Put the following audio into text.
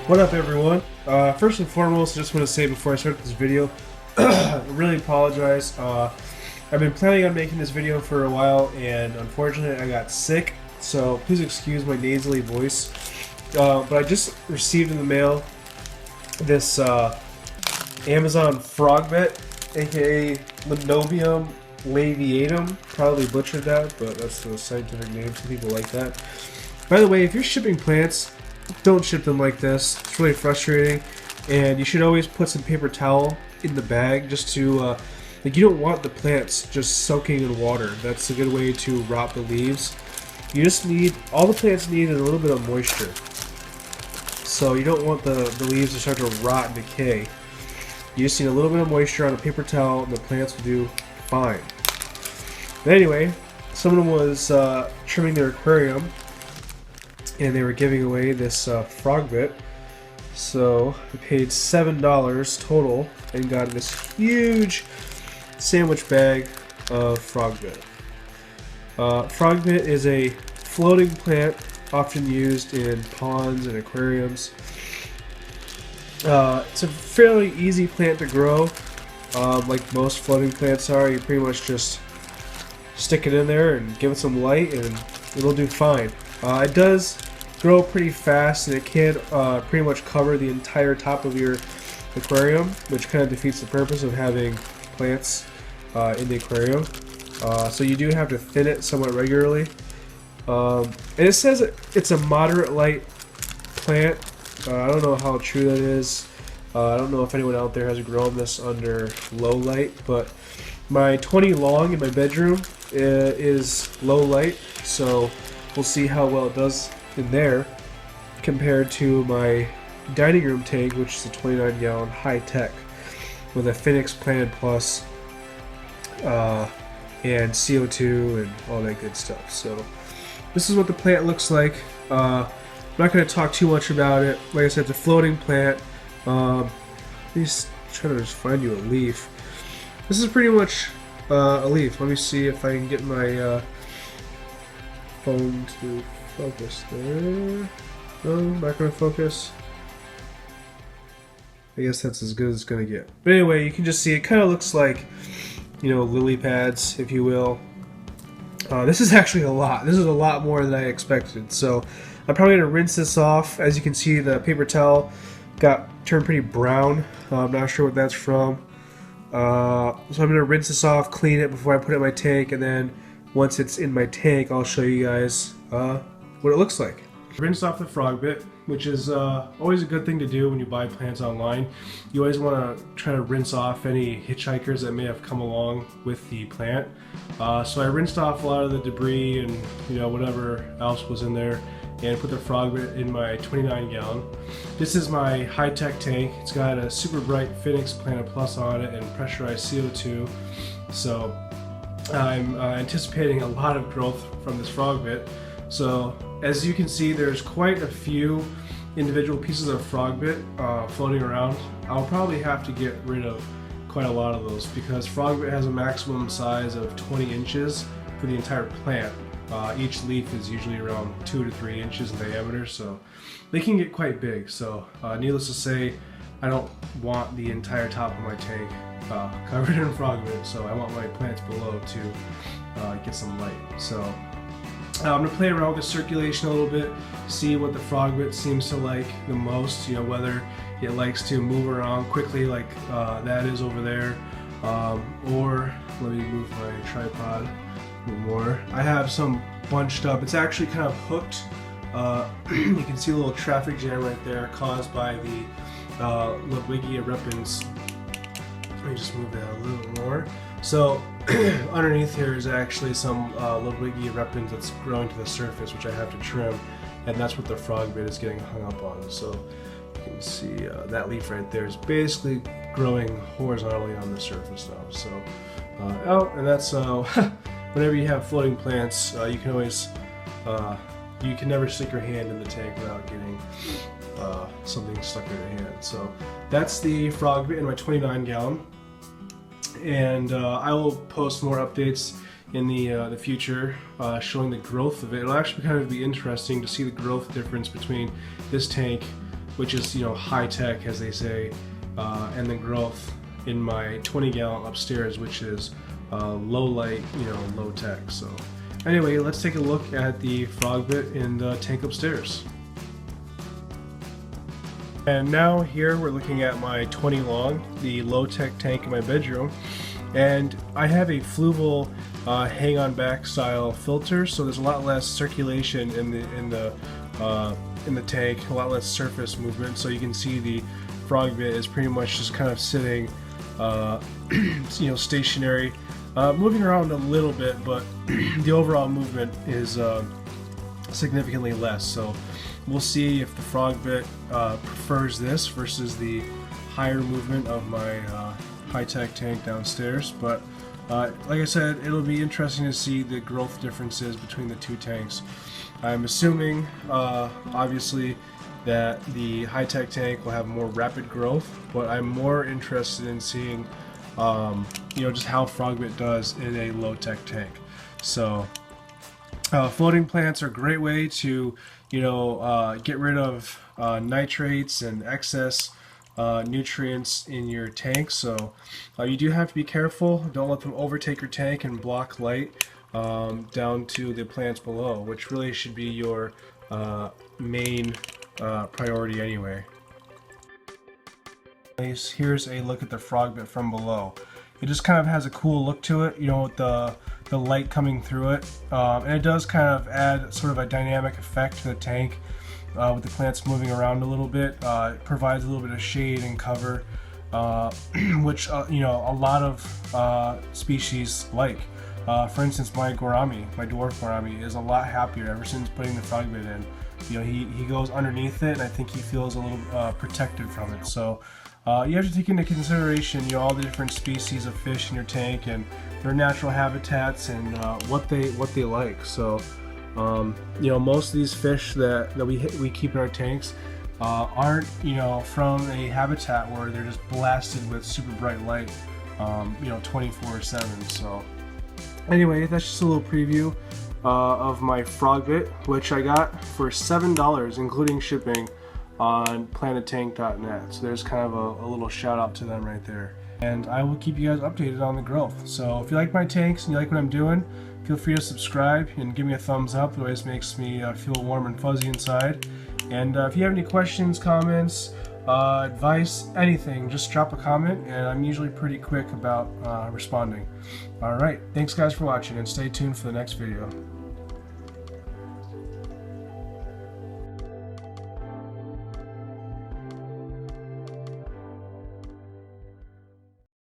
What up, everyone? First and foremost, I just want to say before I start this video, I really apologize. I've been planning on making this video for a while, and unfortunately I got sick, so please excuse my nasally voice. But I just received in the mail this Amazon frogbit, aka Linobium labiatum. Probably butchered that, but that's the scientific name. Some people like that. By the way, if you're shipping plants, don't ship them like this. It's really frustrating, and you should always put some paper towel in the bag just to like, you don't want the plants just soaking in water. That's a good way to rot the leaves. You just need, all the plants need is a little bit of moisture, so you don't want the leaves to start to rot and decay. You just need a little bit of moisture on a paper towel and the plants will do fine. But anyway, someone was trimming their aquarium and they were giving away this frogbit, so I paid $7 total and got this huge sandwich bag of frogbit. Frogbit is a floating plant often used in ponds and aquariums. It's a fairly easy plant to grow, like most floating plants are. You pretty much just stick it in there and give it some light and it'll do fine. It does grow pretty fast, and it can pretty much cover the entire top of your aquarium, which kind of defeats the purpose of having plants in the aquarium. So you do have to thin it somewhat regularly. And it says it's a moderate light plant. I don't know how true that is. I don't know if anyone out there has grown this under low light, but my 20 long in my bedroom is low light, so we'll see how well it does in there compared to my dining room tank, which is a 29 gallon high tech with a Phoenix Planet Plus and CO2 and all that good stuff. So this is what the plant looks like. I'm not going to talk too much about it. Like I said, it's a floating plant. Let me try to just find you a leaf. This is pretty much a leaf. Let me see if I can get my phone to focus there. No, not going to focus. I guess that's as good as it's going to get. But anyway, you can just see it kind of looks like, you know, lily pads, if you will. This is actually a lot. This is a lot more than I expected. So I'm probably going to rinse this off. As you can see, the paper towel turned pretty brown. I'm not sure what that's from. So I'm going to rinse this off, clean it before I put it in my tank, and then once it's in my tank, I'll show you guys what it looks like. Rinse off the frogbit, which is always a good thing to do when you buy plants online. You always want to try to rinse off any hitchhikers that may have come along with the plant. So I rinsed off a lot of the debris and, you know, whatever else was in there, and put the frogbit in my 29 gallon. This is my high-tech tank. It's got a super bright Phoenix Planet Plus on it and pressurized CO2. So I'm anticipating a lot of growth from this frogbit. So as you can see, there's quite a few individual pieces of frogbit floating around. I'll probably have to get rid of quite a lot of those because frogbit has a maximum size of 20 inches for the entire plant. Each leaf is usually around 2 to 3 inches in diameter, so they can get quite big. So needless to say, I don't want the entire top of my tank covered in frogbit, so I want my plants below to get some light. So I'm going to play around with the circulation a little bit, see what the frogbit seems to like the most, you know, whether it likes to move around quickly like that is over there, or let me move my tripod a little more. I have some bunched up. It's actually kind of hooked. You can see a little traffic jam right there caused by the Ludwigia repens. Let me just move that a little more. So underneath here is actually some Ludwigia repens that's growing to the surface, which I have to trim, and that's what the frogbit is getting hung up on. So you can see that leaf right there is basically growing horizontally on the surface now. So and that's whenever you have floating plants, you can always you can never stick your hand in the tank without getting something stuck in your hand. So that's the frogbit in my 29 gallon. And I will post more updates in the future showing the growth of it. It'll actually kind of be interesting to see the growth difference between this tank which is, you know, high tech as they say, and the growth in my 20-gallon upstairs, which is low light, you know, low tech. So anyway, let's take a look at the frogbit in the tank upstairs. And now here we're looking at my 20 long, the low tech tank in my bedroom, and I have a fluval hang on back style filter, so there's a lot less circulation in the tank, a lot less surface movement. So you can see the frogbit is pretty much just kind of sitting, you know, stationary, moving around a little bit, but the overall movement is significantly less. So we'll see if the frogbit prefers this versus the higher movement of my high-tech tank downstairs. But like I said, it'll be interesting to see the growth differences between the two tanks. I'm assuming, obviously, that the high-tech tank will have more rapid growth, but I'm more interested in seeing, you know, just how frogbit does in a low-tech tank. So floating plants are a great way to, you know, get rid of nitrates and excess nutrients in your tank. So you do have to be careful. Don't let them overtake your tank and block light down to the plants below, which really should be your main priority anyway. Here's a look at the frogbit from below. It just kind of has a cool look to it, you know, with the light coming through it, and it does kind of add sort of a dynamic effect to the tank with the plants moving around a little bit. It provides a little bit of shade and cover, which you know, a lot of species like. For instance, my gourami, my dwarf gourami, is a lot happier ever since putting the frogbit in. You know, he goes underneath it, and I think he feels a little protected from it. So you have to take into consideration, you know, all the different species of fish in your tank and their natural habitats and what they like. So you know, most of these fish that we keep in our tanks aren't, you know, from a habitat where they're just blasted with super bright light, you know, 24/7. So anyway, that's just a little preview of my frogbit, which I got for $7, including shipping, on planettank.net. So there's kind of a little shout out to them right there. And I will keep you guys updated on the growth. So if you like my tanks and you like what I'm doing, feel free to subscribe and give me a thumbs up. It always makes me feel warm and fuzzy inside. And if you have any questions, comments, advice, anything, just drop a comment, and I'm usually pretty quick about responding. Alright, thanks guys for watching, and stay tuned for the next video.